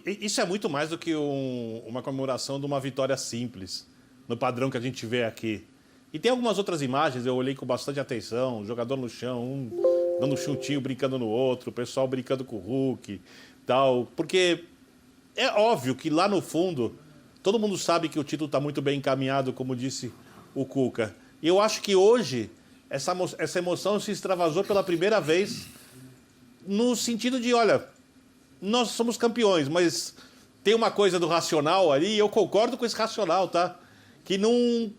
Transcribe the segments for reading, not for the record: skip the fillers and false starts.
Isso é muito mais do que uma comemoração de uma vitória simples, no padrão que a gente vê aqui. E tem algumas outras imagens, eu olhei com bastante atenção, o jogador no chão, um dando um chutinho, brincando no outro, o pessoal brincando com o Hulk, tal. Porque é óbvio que lá no fundo, todo mundo sabe que o título está muito bem encaminhado, como disse o Cuca. E eu acho que hoje essa emoção se extravasou pela primeira vez no sentido de, olha, nós somos campeões, mas tem uma coisa do racional ali, e eu concordo com esse racional, tá? Que não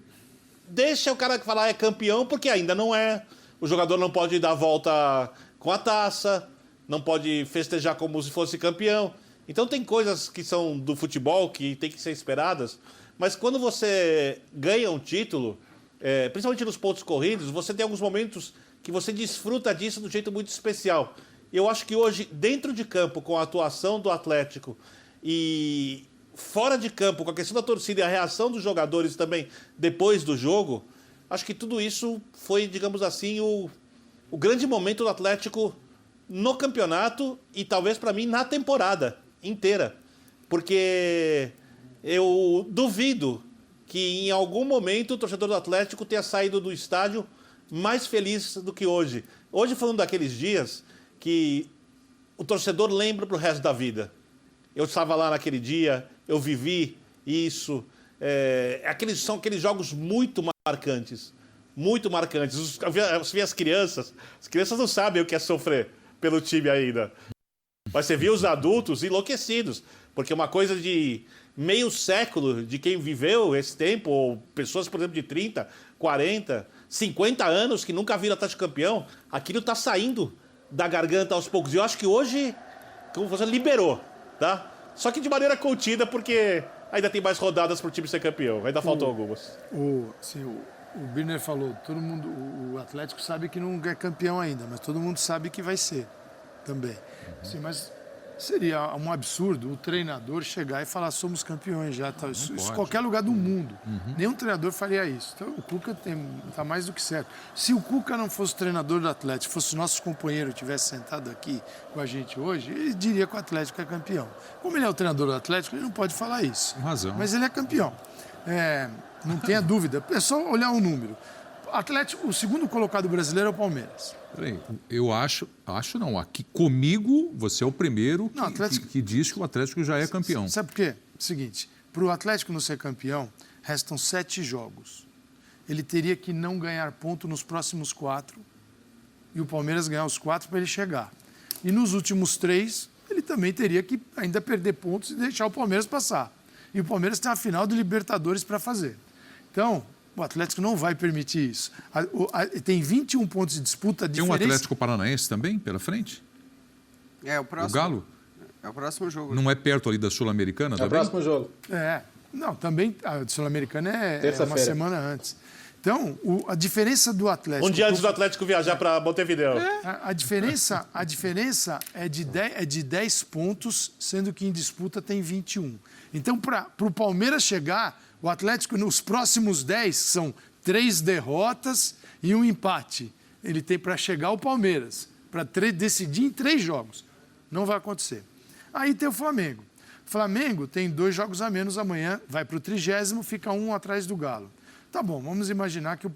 deixa o cara falar é campeão, porque ainda não é. O jogador não pode dar a volta com a taça, não pode festejar como se fosse campeão. Então tem coisas que são do futebol que tem que ser esperadas, mas quando você ganha um título, principalmente nos pontos corridos, você tem alguns momentos que você desfruta disso de um jeito muito especial. Eu acho que hoje, dentro de campo, com a atuação do Atlético e fora de campo, com a questão da torcida e a reação dos jogadores também depois do jogo, acho que tudo isso foi, digamos assim, o grande momento do Atlético no campeonato e talvez para mim na temporada inteira. Porque eu duvido que em algum momento o torcedor do Atlético tenha saído do estádio mais feliz do que hoje. Hoje foi um daqueles dias que o torcedor lembra para o resto da vida. Eu estava lá naquele dia, eu vivi isso. São aqueles jogos muito marcantes. Muito marcantes. Você vê as crianças não sabem o que é sofrer pelo time ainda. Mas você vê os adultos enlouquecidos. Porque uma coisa de meio século de quem viveu esse tempo, ou pessoas, por exemplo, de 30, 40, 50 anos que nunca viram Atlético campeão, aquilo está saindo da garganta aos poucos. E eu acho que hoje, como você liberou, tá? Só que de maneira contida, porque ainda tem mais rodadas para o time ser campeão. Ainda faltam algumas. O Birner falou, todo mundo, o Atlético sabe que não é campeão ainda, mas todo mundo sabe que vai ser também. Sim, mas seria um absurdo o treinador chegar e falar somos campeões já. Tá, isso em qualquer lugar do mundo. Nenhum treinador faria isso. Então o Cuca está mais do que certo. Se o Cuca não fosse treinador do Atlético, fosse nosso companheiro e tivesse sentado aqui com a gente hoje, ele diria que o Atlético é campeão. Como ele é o treinador do Atlético, ele não pode falar isso. Com razão. Mas ele é campeão. Não tenha dúvida. É só olhar um número. Atlético, o segundo colocado brasileiro é o Palmeiras. Peraí, eu acho não. Aqui comigo, você é o primeiro que diz que o Atlético já é campeão. Sabe por quê? Seguinte, para o Atlético não ser campeão, restam 7 jogos. Ele teria que não ganhar ponto nos próximos 4 e o Palmeiras ganhar os 4 para ele chegar. E nos últimos 3, ele também teria que ainda perder pontos e deixar o Palmeiras passar. E o Palmeiras tem a final de Libertadores para fazer. Então, o Atlético não vai permitir isso. Tem 21 pontos de disputa. Tem um Atlético Paranaense também pela frente? O próximo. O Galo? É o próximo jogo. Não é perto ali da Sul-Americana também? É o próximo jogo. Não, também a Sul-Americana é uma semana antes. Então, a diferença do Atlético... Um dia antes do Atlético viajar para Montevidéu. A diferença é de 10 pontos, sendo que em disputa tem 21. Então, para o Palmeiras chegar, o Atlético, nos próximos 10, são 3 derrotas e um empate. Ele tem para chegar ao Palmeiras, para decidir em 3 jogos. Não vai acontecer. Aí tem o Flamengo. O Flamengo tem 2 jogos a menos amanhã, vai para o 30º, fica 1 atrás do Galo. Tá bom, vamos imaginar que o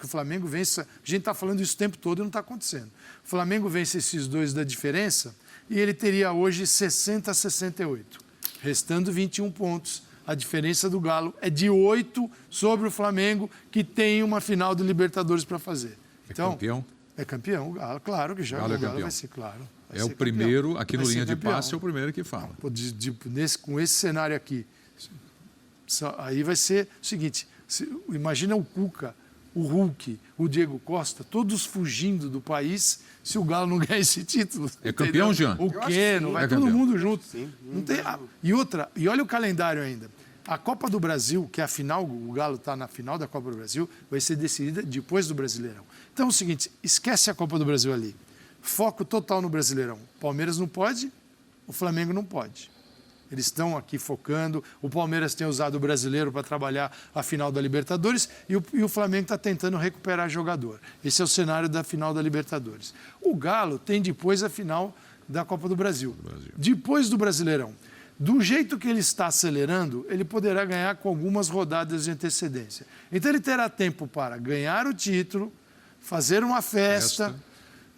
Flamengo vença. A gente está falando isso o tempo todo e não está acontecendo. O Flamengo vence esses 2 da diferença e ele teria hoje 60 a 68, restando 21 pontos. A diferença do Galo é de 8 sobre o Flamengo, que tem uma final de Libertadores para fazer. Então, é campeão? É campeão, o Galo, claro que já. Galo é Galo campeão. vai ser, claro. É o primeiro, aqui no Linha de Passe, é o primeiro que fala. Com esse cenário aqui, aí vai ser o seguinte, imagina o Cuca, o Hulk, o Diego Costa, todos fugindo do país se o Galo não ganhar esse título. É campeão, Jean? O Keno, vai todo mundo junto. Sim, não tem, e olha o calendário ainda. A Copa do Brasil, que é a final, o Galo está na final da Copa do Brasil, vai ser decidida depois do Brasileirão. Então é o seguinte, esquece a Copa do Brasil ali. Foco total no Brasileirão. O Palmeiras não pode, o Flamengo não pode. Eles estão aqui focando. O Palmeiras tem usado o brasileiro para trabalhar a final da Libertadores e o Flamengo está tentando recuperar jogador. Esse é o cenário da final da Libertadores. O Galo tem depois a final da Copa do Brasil. Depois do Brasileirão. do jeito que ele está acelerando, ele poderá ganhar com algumas rodadas de antecedência. Então ele terá tempo para ganhar o título, fazer uma festa,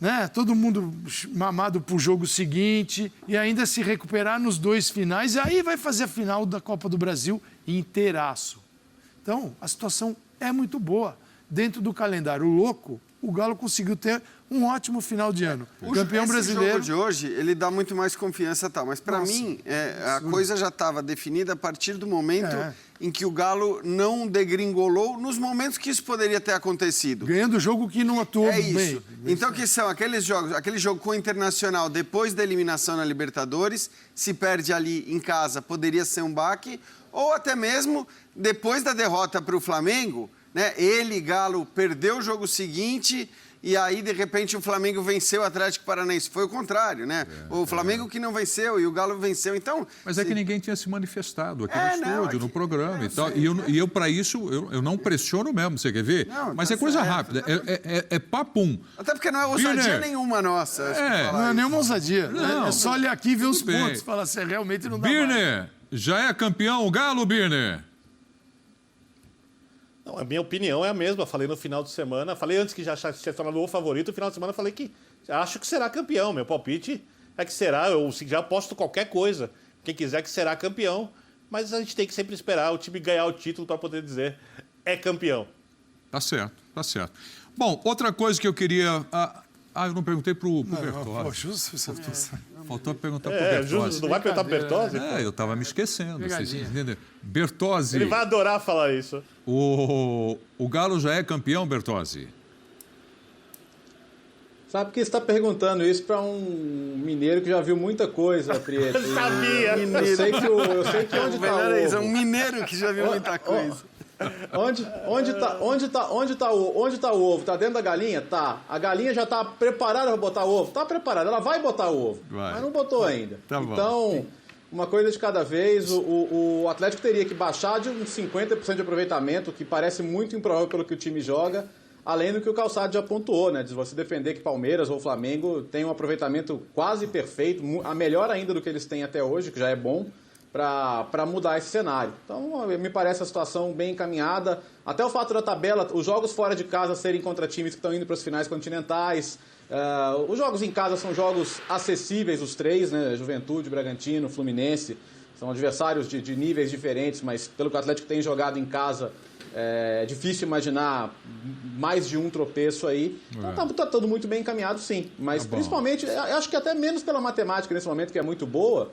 né? Todo mundo mamado para o jogo seguinte e ainda se recuperar nos 2 finais. E aí vai fazer a final da Copa do Brasil inteiraço. Então, a situação é muito boa. Dentro do calendário louco, o Galo conseguiu ter um ótimo final de ano. O campeão brasileiro. O jogo de hoje, ele dá muito mais confiança, tal. Mas para mim, a coisa já estava definida a partir do momento em que o Galo não degringolou nos momentos que isso poderia ter acontecido. Ganhando o jogo que não atuou bem. Isso. Então, que são aqueles jogos, aquele jogo com o Internacional depois da eliminação na Libertadores, se perde ali em casa, poderia ser um baque, ou até mesmo depois da derrota para o Flamengo, né? Ele, Galo, perdeu o jogo seguinte e aí, de repente, o Flamengo venceu o Atlético Paranaense. Foi o contrário, né? O Flamengo que não venceu e o Galo venceu. Então, mas é que ninguém tinha se manifestado aqui no estúdio, no programa e tal. E eu para isso, eu não pressiono mesmo, você quer ver? Não, mas tá é coisa certo, rápida, é papum. Até porque não é ousadia nenhuma nossa. Não é nenhuma ousadia. Não. É só olhar aqui e ver os Tudo bem. pontos. Falar assim, realmente não dá Birner, já é campeão o Galo, Birner? Não, a minha opinião é a mesma. Falei no final de semana, falei antes que já tinha tornado o favorito, no final de semana falei que acho que será campeão. Meu palpite é que será, eu já aposto qualquer coisa. Quem quiser que será campeão, mas a gente tem que sempre esperar o time ganhar o título para poder dizer é campeão. Tá certo, tá certo. Bom, outra coisa que eu queria... eu não perguntei pro Bertozzi. Faltou perguntar pro Bertozzi. Não vai perguntar pro Bertozzi? Eu estava me esquecendo. Vocês entenderam? Bertozzi... Ele vai adorar falar isso. O Galo já é campeão, Bertozzi? Sabe que você está perguntando isso para um mineiro que já viu muita coisa, Prieto. Eu sabia! Eu sei que onde está o ovo. É um mineiro que já viu muita coisa. Onde tá o ovo? Tá dentro da galinha? Tá. A galinha já tá preparada para botar o ovo? Tá preparada, ela vai botar o ovo. Mas não botou ainda. Tá bom. Então, uma coisa de cada vez, o Atlético teria que baixar de uns 50% de aproveitamento, que parece muito improvável pelo que o time joga, além do que o Calçado já pontuou, né? De você defender que Palmeiras ou Flamengo tem um aproveitamento quase perfeito, a melhor ainda do que eles têm até hoje, que já é bom, para mudar esse cenário. Então, me parece a situação bem encaminhada. Até o fato da tabela, os jogos fora de casa serem contra times que estão indo para as finais continentais. Os jogos em casa são jogos acessíveis, os 3, né? Juventude, Bragantino, Fluminense. São adversários de níveis diferentes, mas pelo que o Atlético tem jogado em casa, é difícil imaginar mais de um tropeço aí. Então tá tudo muito bem encaminhado, sim. Mas principalmente, acho que até menos pela matemática nesse momento, que é muito boa,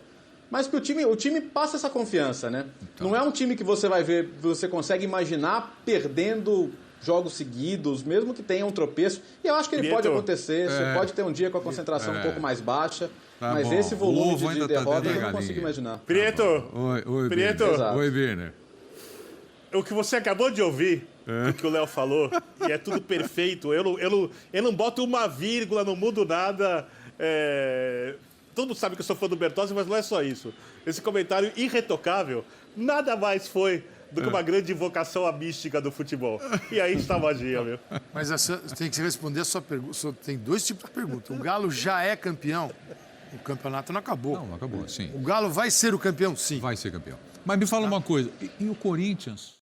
mas que o time passa essa confiança, né? Então. Não é um time que você vai ver, você consegue imaginar perdendo jogos seguidos, mesmo que tenha um tropeço. E eu acho que ele pode acontecer, você pode ter um dia com a concentração um pouco mais baixa, mas bom. Esse volume de derrota eu não consigo imaginar. Prieto! Oi, Prieto! Oi, Birner. O que você acabou de ouvir, o que o Léo falou, e é tudo perfeito. Eu não boto uma vírgula, não mudo nada. Todo mundo sabe que eu sou fã do Bertozzi, mas não é só isso. Esse comentário irretocável nada mais foi do que uma grande invocação à mística do futebol. E aí está a magia, meu. Mas tem que responder a sua pergunta. Tem 2 tipos de pergunta. O Galo já é campeão? O campeonato não acabou. Não acabou, sim. O Galo vai ser o campeão? Sim. Vai ser campeão. Mas me fala uma coisa, e o Corinthians?